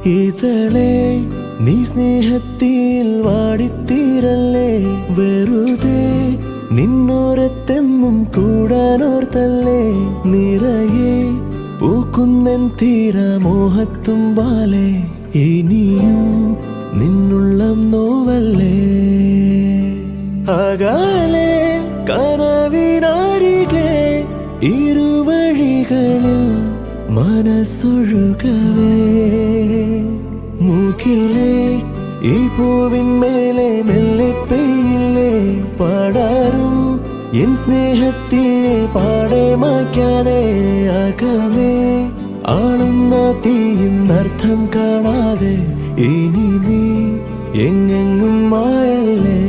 ഇതളെ നീ സ്നേഹത്തിൽ വാടിത്തീരല്ലേ, വെറുതെ നിന്നോരത്തെന്നും കൂടാനോർത്തല്ലേ. നിറയെ പൂക്കുന്നൻ തീരമോഹത്തുമ്പാലെ, ഇനിയും നിന്നുള്ളം നോവല്ലേ. അകലെ കനവിനരികെ ഇരുവഴികളിൽ മനസ്സൊഴുകവേ, മൂക്കിലെ ഈ പൂവിന്മേലെ മെല്ലെ പെയ്യില്ലേ പടരും എൻ സ്നേഹത്തെ പാടെ മായ്ക്കാതെ. അകമേ ആളുന്ന തീയിന്നർത്ഥം കാണാതെ, ഇനി നീ എങ്ങെങ്ങും മായല്ലേ.